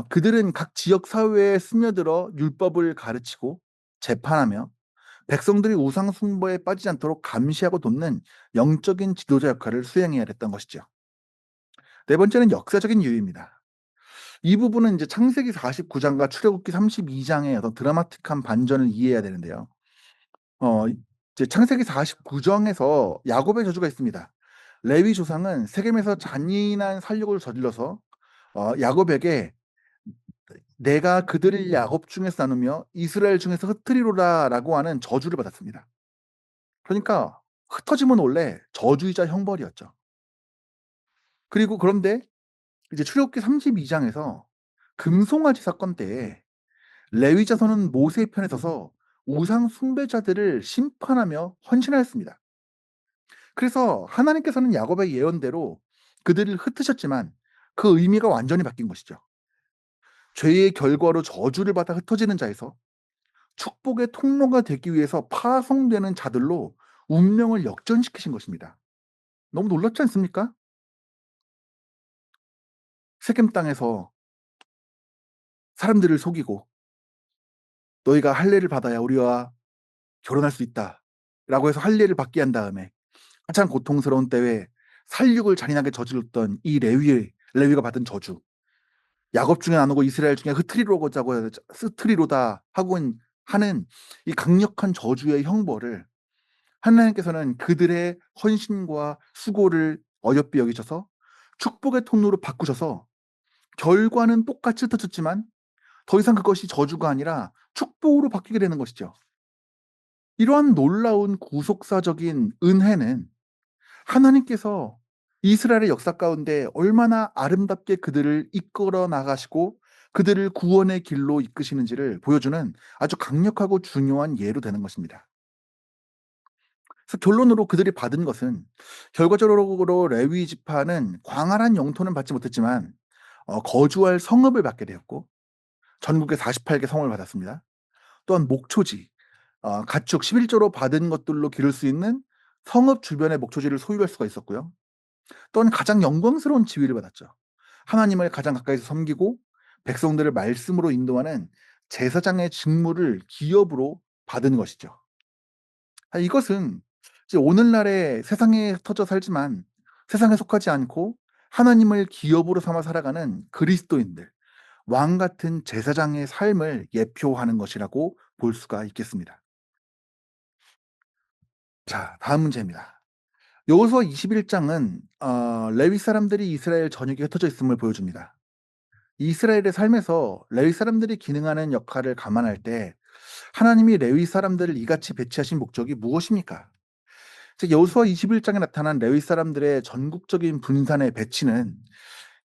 그들은 각 지역 사회에 스며들어 율법을 가르치고 재판하며 백성들이 우상 숭배에 빠지지 않도록 감시하고 돕는 영적인 지도자 역할을 수행해야 했던 것이죠. 네 번째는 역사적인 이유입니다. 이 부분은 이제 창세기 49장과 출애굽기 32장의 어떤 드라마틱한 반전을 이해해야 되는데요. 이제 창세기 49장에서 야곱의 저주가 있습니다. 레위 조상은 세겜에서 잔인한 살육을 저질러서 야곱에게 내가 그들을 야곱 중에서 나누며 이스라엘 중에서 흩트리로라라고 하는 저주를 받았습니다. 그러니까 흩어짐은 원래 저주이자 형벌이었죠. 그리고 그런데 이제 출애굽기 32장에서 금송아지 사건 때에 레위 자손은 모세의 편에 서서 우상 숭배자들을 심판하며 헌신하였습니다. 그래서 하나님께서는 야곱의 예언대로 그들을 흩으셨지만 그 의미가 완전히 바뀐 것이죠. 죄의 결과로 저주를 받아 흩어지는 자에서 축복의 통로가 되기 위해서 파송되는 자들로 운명을 역전시키신 것입니다. 너무 놀랍지 않습니까? 세겜 땅에서 사람들을 속이고 너희가 할례를 받아야 우리와 결혼할 수 있다라고 해서 할례를 받게 한 다음에 가장 고통스러운 때에 살육을 잔인하게 저질렀던 이 레위가 받은 저주. 야곱 중에 나누고 이스라엘 중에 스트리로다 하고 하는 이 강력한 저주의 형벌을 하나님께서는 그들의 헌신과 수고를 어여삐 여기셔서 축복의 통로로 바꾸셔서 결과는 똑같이 흩어졌지만 더 이상 그것이 저주가 아니라 축복으로 바뀌게 되는 것이죠. 이러한 놀라운 구속사적인 은혜는 하나님께서 이스라엘의 역사 가운데 얼마나 아름답게 그들을 이끌어 나가시고 그들을 구원의 길로 이끄시는지를 보여주는 아주 강력하고 중요한 예로 되는 것입니다. 그래서 결론으로 그들이 받은 것은 결과적으로 레위 지파는 광활한 영토는 받지 못했지만 거주할 성읍을 받게 되었고 전국에 48개 성을 받았습니다. 또한 목초지, 가축 11조로 받은 것들로 기를 수 있는 성읍 주변의 목초지를 소유할 수가 있었고요. 또한 가장 영광스러운 지위를 받았죠. 하나님을 가장 가까이서 섬기고 백성들을 말씀으로 인도하는 제사장의 직무를 기업으로 받은 것이죠. 이것은 이제 오늘날의 세상에 흩어져 살지만 세상에 속하지 않고 하나님을 기업으로 삼아 살아가는 그리스도인들, 왕 같은 제사장의 삶을 예표하는 것이라고 볼 수가 있겠습니다. 자, 다음 문제입니다. 여호수아 21장은 레위 사람들이 이스라엘 전역에 흩어져 있음을 보여줍니다. 이스라엘의 삶에서 레위 사람들이 기능하는 역할을 감안할 때 하나님이 레위 사람들을 이같이 배치하신 목적이 무엇입니까? 즉 여호수아 21장에 나타난 레위 사람들의 전국적인 분산의 배치는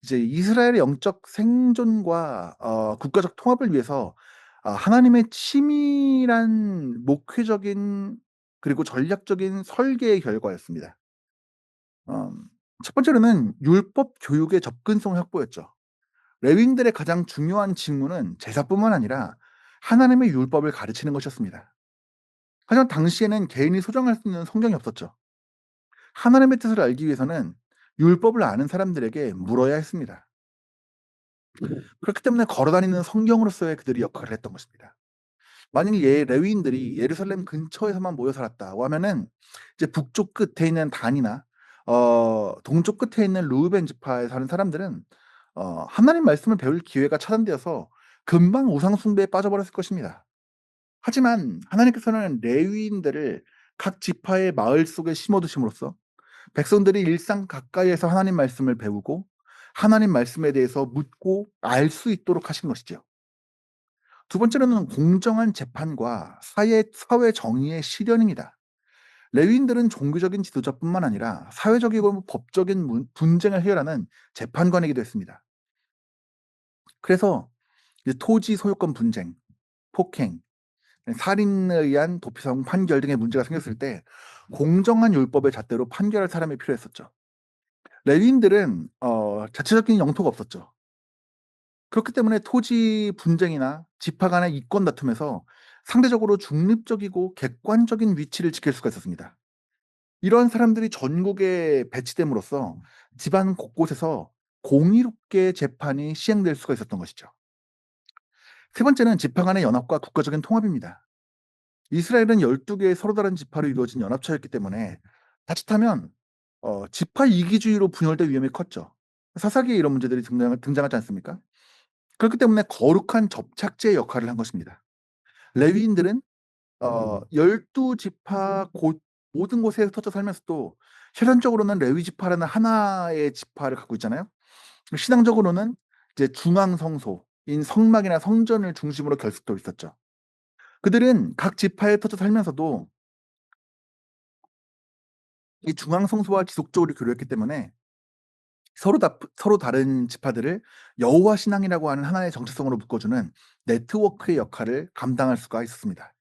이제 이스라엘의 영적 생존과 국가적 통합을 위해서 하나님의 치밀한 목회적인 그리고 전략적인 설계의 결과였습니다. 첫 번째로는 율법 교육의 접근성 확보였죠. 레위인들의 가장 중요한 직무는 제사뿐만 아니라 하나님의 율법을 가르치는 것이었습니다. 하지만 당시에는 개인이 소장할 수 있는 성경이 없었죠. 하나님의 뜻을 알기 위해서는 율법을 아는 사람들에게 물어야 했습니다. 그렇기 때문에 걸어다니는 성경으로서의 그들이 역할을 했던 것입니다. 만약에 레위인들이 예루살렘 근처에서만 모여 살았다고 하면은 이제 북쪽 끝에 있는 단이나 동쪽 끝에 있는 르우벤 지파에 사는 사람들은 하나님 말씀을 배울 기회가 차단되어서 금방 우상 숭배에 빠져버렸을 것입니다. 하지만 하나님께서는 레위인들을 각 지파의 마을 속에 심어 두심으로써 백성들이 일상 가까이에서 하나님 말씀을 배우고 하나님 말씀에 대해서 묻고 알 수 있도록 하신 것이죠. 두 번째로는 공정한 재판과 사회 정의의 실현입니다. 레위인들은 종교적인 지도자뿐만 아니라 사회적이고 법적인 분쟁을 해결하는 재판관이기도 했습니다. 그래서 토지 소유권 분쟁, 폭행, 살인에 의한 도피성 판결 등의 문제가 생겼을 때 공정한 율법의 잣대로 판결할 사람이 필요했었죠. 레위인들은 자체적인 영토가 없었죠. 그렇기 때문에 토지 분쟁이나 지파 간의 이권 다툼에서 상대적으로 중립적이고 객관적인 위치를 지킬 수가 있었습니다. 이런 사람들이 전국에 배치됨으로써 집안 곳곳에서 공의롭게 재판이 시행될 수가 있었던 것이죠. 세 번째는 지파 간의 연합과 국가적인 통합입니다. 이스라엘은 12개의 서로 다른 지파로 이루어진 연합처였기 때문에 자칫하면 지파 이기주의로 분열될 위험이 컸죠. 사사기에 이런 문제들이 등장하지 않습니까? 그렇기 때문에 거룩한 접착제의 역할을 한 것입니다. 레위인들은 12지파 모든 곳에 흩어져 살면서도 혈연적으로는 레위 지파라는 하나의 지파를 갖고 있잖아요. 신앙적으로는 이제 중앙 성소인 성막이나 성전을 중심으로 결속되어 있었죠. 그들은 각 지파에 흩어져 살면서도 이 중앙 성소와 지속적으로 교류했기 때문에 서로 다른 지파들을 여호와 신앙이라고 하는 하나의 정체성으로 묶어주는 네트워크의 역할을 감당할 수가 있었습니다.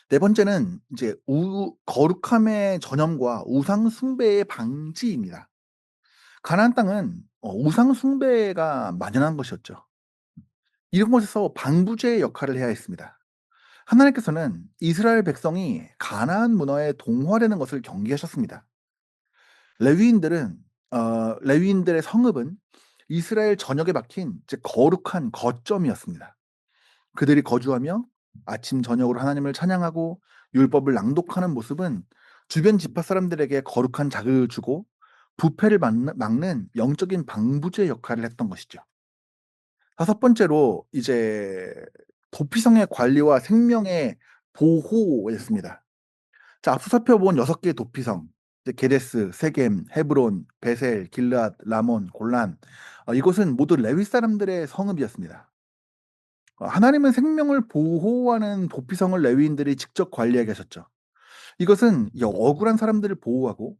네 번째는 이제 거룩함의 전염과 우상 숭배의 방지입니다. 가나안 땅은 우상 숭배가 만연한 것이었죠. 이런 곳에서 방부제의 역할을 해야 했습니다. 하나님께서는 이스라엘 백성이 가나안 문화에 동화되는 것을 경계하셨습니다. 레위인들은 레위인들의 성읍은 이스라엘 전역에 박힌 이제 거룩한 거점이었습니다. 그들이 거주하며 아침 저녁으로 하나님을 찬양하고 율법을 낭독하는 모습은 주변 지파 사람들에게 거룩한 자극을 주고 부패를 막는 영적인 방부제 역할을 했던 것이죠. 다섯 번째로 이제 도피성의 관리와 생명의 보호였습니다. 자, 앞서 살펴본 6개의 도피성, 이제 게데스, 세겜, 헤브론, 베셀, 길르앗, 라몬, 골란, 이곳은 모두 레위 사람들의 성읍이었습니다. 하나님은 생명을 보호하는 도피성을 레위인들이 직접 관리하게 하셨죠. 이것은 이 억울한 사람들을 보호하고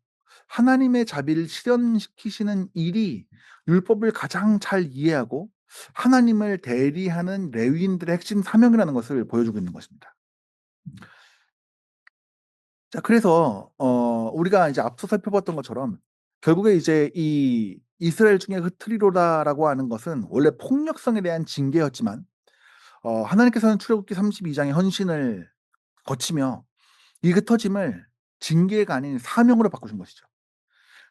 하나님의 자비를 실현시키시는 일이 율법을 가장 잘 이해하고 하나님을 대리하는 레위인들의 핵심 사명이라는 것을 보여주고 있는 것입니다. 자, 그래서 우리가 이제 앞서 살펴봤던 것처럼 결국에 이제 이 이스라엘 중에 흩트리로다라고 하는 것은 원래 폭력성에 대한 징계였지만 하나님께서는 출애굽기 32장의 헌신을 거치며 이 흩어짐을 징계가 아닌 사명으로 바꾸신 것이죠.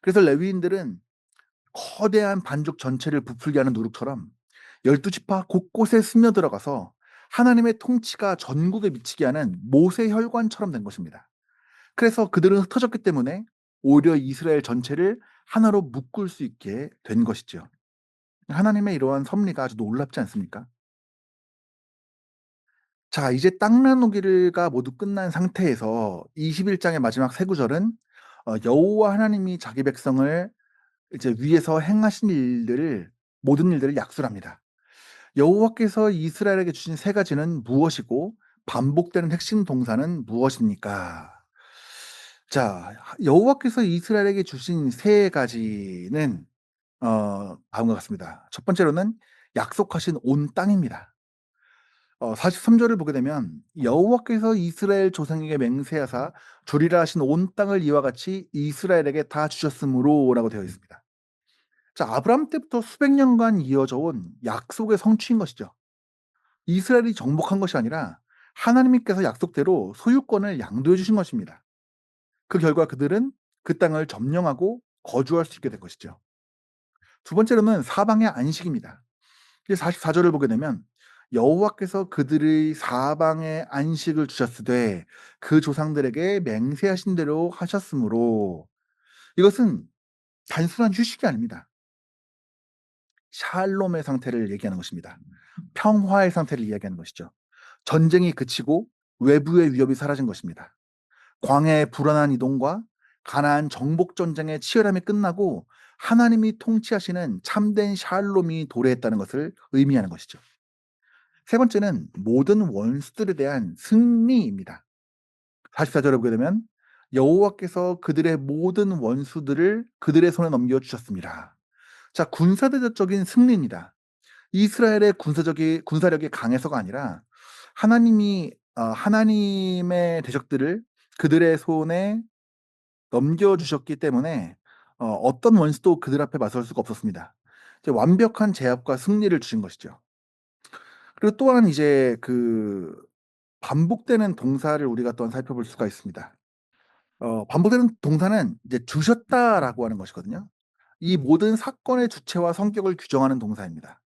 그래서 레위인들은 거대한 반죽 전체를 부풀게 하는 누룩처럼 12지파 곳곳에 스며들어가서 하나님의 통치가 전국에 미치게 하는 모세 혈관처럼 된 것입니다. 그래서 그들은 흩어졌기 때문에 오히려 이스라엘 전체를 하나로 묶을 수 있게 된 것이죠. 하나님의 이러한 섭리가 아주 놀랍지 않습니까? 자, 이제 땅 나누기가 모두 끝난 상태에서 21 장의 마지막 세 구절은 여호와 하나님이 자기 백성을 이제 위에서 행하신 일들을 모든 일들을 약술합니다. 여호와께서 이스라엘에게 주신 세 가지는 무엇이고 반복되는 핵심 동사는 무엇입니까? 자, 여호와께서 이스라엘에게 주신 세 가지는 다음과 같습니다. 첫 번째로는 약속하신 온 땅입니다. 43 절을 보게 되면 여호와께서 이스라엘 조상에게 맹세하사 주리라 하신 온 땅을 이와 같이 이스라엘에게 다 주셨으므로라고 되어 있습니다. 자, 아브라함 때부터 수백 년간 이어져 온 약속의 성취인 것이죠. 이스라엘이 정복한 것이 아니라 하나님께서 약속대로 소유권을 양도해 주신 것입니다. 그 결과 그들은 그 땅을 점령하고 거주할 수 있게 된 것이죠. 두 번째로는 사방의 안식입니다. 이제 44 절을 보게 되면 여호와께서 그들의 사방에 안식을 주셨으되 그 조상들에게 맹세하신 대로 하셨으므로, 이것은 단순한 휴식이 아닙니다. 샬롬의 상태를 얘기하는 것입니다. 평화의 상태를 이야기하는 것이죠. 전쟁이 그치고 외부의 위협이 사라진 것입니다. 광야의 불안한 이동과 가나안 정복 전쟁의 치열함이 끝나고 하나님이 통치하시는 참된 샬롬이 도래했다는 것을 의미하는 것이죠. 세 번째는 모든 원수들에 대한 승리입니다. 44 절에 보게 되면 여호와께서 그들의 모든 원수들을 그들의 손에 넘겨 주셨습니다. 자, 군사대적인 승리입니다. 이스라엘의 군사력이 강해서가 아니라 하나님이 하나님의 대적들을 그들의 손에 넘겨 주셨기 때문에 어떤 원수도 그들 앞에 맞설 수가 없었습니다. 이제 완벽한 제압과 승리를 주신 것이죠. 그리고 또한 이제 반복되는 동사를 우리가 또한 살펴볼 수가 있습니다. 반복되는 동사는 이제 주셨다라고 하는 것이거든요. 이 모든 사건의 주체와 성격을 규정하는 동사입니다.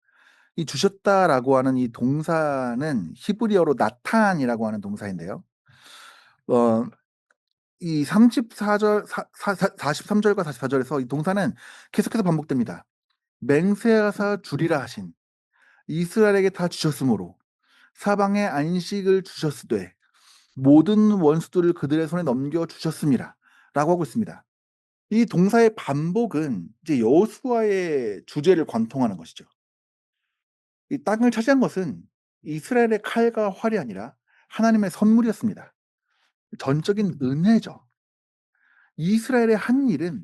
이 주셨다라고 하는 이 동사는 히브리어로 나탄이라고 하는 동사인데요. 어 이 34절 사 사 사 43 절과 44 절에서 이 동사는 계속해서 반복됩니다. 맹세하사 주리라 하신, 이스라엘에게 다 주셨으므로, 사방에 안식을 주셨으되, 모든 원수들을 그들의 손에 넘겨 주셨음이라 라고 하고 있습니다. 이 동사의 반복은 이제 여호수아의 주제를 관통하는 것이죠. 이 땅을 차지한 것은 이스라엘의 칼과 활이 아니라 하나님의 선물이었습니다. 전적인 은혜죠. 이스라엘의 한 일은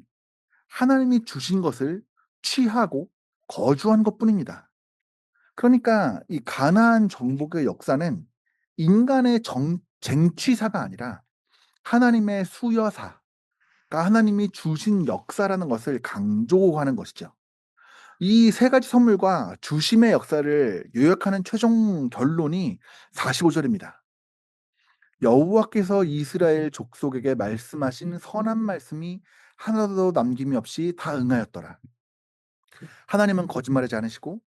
하나님이 주신 것을 취하고 거주한 것뿐입니다. 그러니까 이 가나안 정복의 역사는 인간의 쟁취사가 아니라 하나님의 수여사, 그러니까 하나님이 주신 역사라는 것을 강조하는 것이죠. 이 세 가지 선물과 주심의 역사를 요약하는 최종 결론이 45 절입니다. 여호와께서 이스라엘 족속에게 말씀하신 선한 말씀이 하나도 남김이 없이 다 응하였더라. 하나님은 거짓말하지 않으시고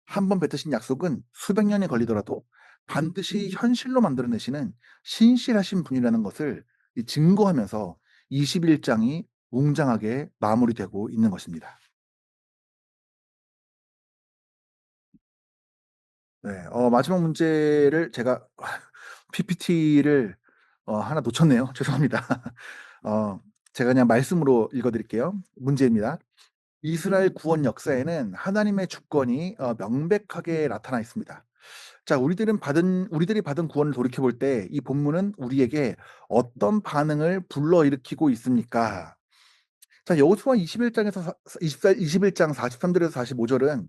한 번 뱉으신 약속은 수백 년이 걸리더라도 반드시 현실로 만들어내시는 신실하신 분이라는 것을 증거하면서 21 장이 웅장하게 마무리되고 있는 것입니다. 네. 마지막 문제를 제가 PPT를 하나 놓쳤네요. 죄송합니다. 어 제가 그냥 말씀으로 읽어 드릴게요. 문제입니다. 이스라엘 구원 역사에는 하나님의 주권이 명백하게 나타나 있습니다. 자, 우리들이 받은 구원을 돌이켜 볼 때 이 본문은 우리에게 어떤 반응을 불러일으키고 있습니까? 자, 여호수아 21 장에서 21장 43 절에서 45 절은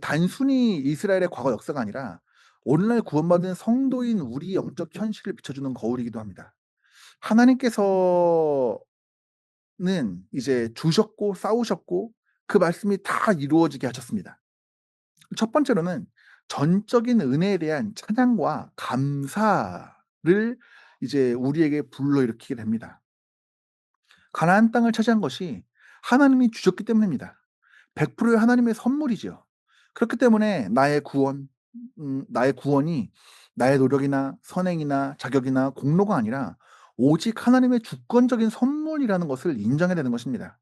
단순히 이스라엘의 과거 역사가 아니라 오늘날 구원받은 성도인 우리 영적 현실을 비춰주는 거울이기도 합니다. 하나님께서는 이제 주셨고 싸우셨고 그 말씀이 다 이루어지게 하셨습니다. 첫 번째로는 전적인 은혜에 대한 찬양과 감사를 이제 우리에게 불러일으키게 됩니다. 가나안 땅을 차지한 것이 하나님이 주셨기 때문입니다. 100%의 하나님의 선물이지요. 그렇기 때문에 나의 구원이 나의 노력이나 선행이나 자격이나 공로가 아니라 오직 하나님의 주권적인 선물이라는 것을 인정해야 되는 것입니다.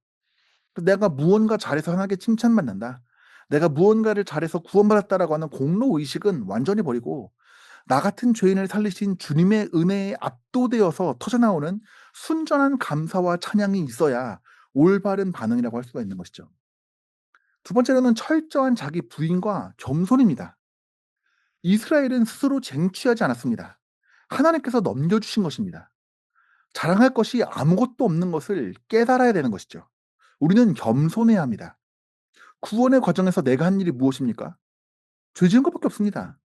내가 무언가 잘해서 하나님께 칭찬받는다. 내가 무언가를 잘해서 구원받았다라고 하는 공로 의식은 완전히 버리고 나 같은 죄인을 살리신 주님의 은혜에 압도되어서 터져나오는 순전한 감사와 찬양이 있어야 올바른 반응이라고 할 수가 있는 것이죠. 두 번째로는 철저한 자기 부인과 겸손입니다. 이스라엘은 스스로 쟁취하지 않았습니다. 하나님께서 넘겨주신 것입니다. 자랑할 것이 아무것도 없는 것을 깨달아야 되는 것이죠. 우리는 겸손해야 합니다. 구원의 과정에서 내가 한 일이 무엇입니까? 죄 지은 것밖에 없습니다.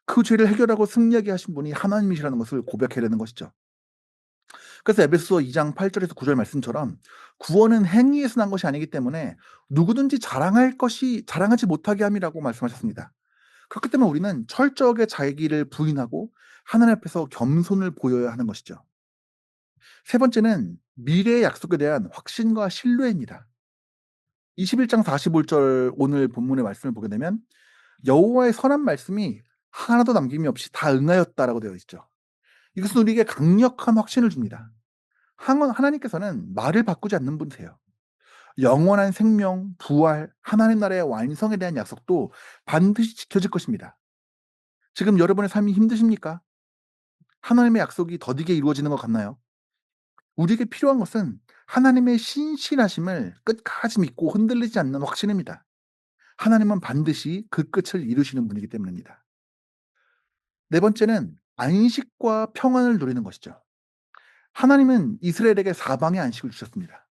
그 죄를 해결하고 승리하게 하신 분이 하나님이시라는 것을 고백해야 되는 것이죠. 그래서 에베소서 2장 8절에서 9절 말씀처럼 구원은 행위에서 난 것이 아니기 때문에 누구든지 자랑하지 못하게 함이라고 말씀하셨습니다. 그렇기 때문에 우리는 철저하게 자기를 부인하고 하나님 앞에서 겸손을 보여야 하는 것이죠. 세 번째는 미래의 약속에 대한 확신과 신뢰입니다. 21장 45절 오늘 본문의 말씀을 보게 되면 여호와의 선한 말씀이 하나도 남김이 없이 다 응하였다라고 되어 있죠. 이것은 우리에게 강력한 확신을 줍니다. 하나님께서는 말을 바꾸지 않는 분이세요. 영원한 생명, 부활, 하나님 나라의 완성에 대한 약속도 반드시 지켜질 것입니다. 지금 여러분의 삶이 힘드십니까? 하나님의 약속이 더디게 이루어지는 것 같나요? 우리에게 필요한 것은 하나님의 신실하심을 끝까지 믿고 흔들리지 않는 확신입니다. 하나님은 반드시 그 끝을 이루시는 분이기 때문입니다. 네 번째는 안식과 평안을 누리는 것이죠. 하나님은 이스라엘에게 사방의 안식을 주셨습니다.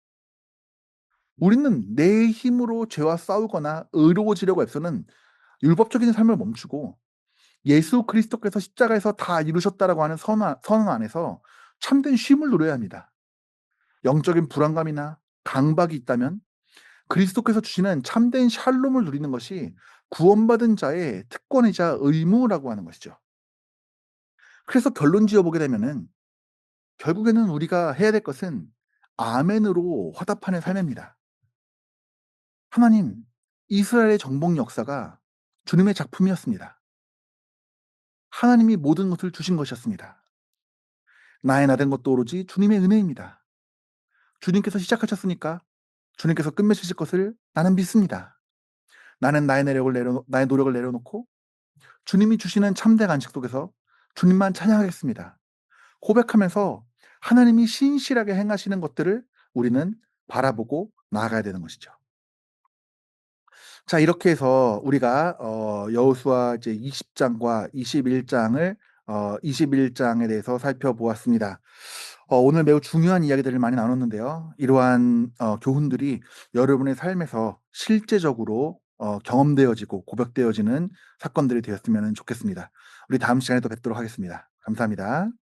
우리는 내 힘으로 죄와 싸우거나 의로워지려고 애써는 율법적인 삶을 멈추고 예수 그리스도께서 십자가에서 다 이루셨다라고 하는 선언 안에서 참된 쉼을 누려야 합니다. 영적인 불안감이나 강박이 있다면 그리스도께서 주시는 참된 샬롬을 누리는 것이 구원받은 자의 특권이자 의무라고 하는 것이죠. 그래서 결론 지어보게 되면은 결국에는 우리가 해야 될 것은 아멘으로 화답하는 삶입니다. 하나님, 이스라엘의 정복 역사가 주님의 작품이었습니다. 하나님이 모든 것을 주신 것이었습니다. 나의 나된 것도 오로지 주님의 은혜입니다. 주님께서 시작하셨으니까 주님께서 끝맺으실 것을 나는 믿습니다. 나는 나의 노력을 내려놓고 주님이 주시는 참된 안식 속에서 주님만 찬양하겠습니다. 고백하면서 하나님이 신실하게 행하시는 것들을 우리는 바라보고 나아가야 되는 것이죠. 자, 이렇게 해서 우리가 여호수아 이제 20장과 21장을 21장에 대해서 살펴보았습니다. 오늘 매우 중요한 이야기들을 많이 나눴는데요. 이러한 교훈들이 여러분의 삶에서 실제적으로 경험되어지고 고백되어지는 사건들이 되었으면 좋겠습니다. 우리 다음 시간에 또 뵙도록 하겠습니다. 감사합니다.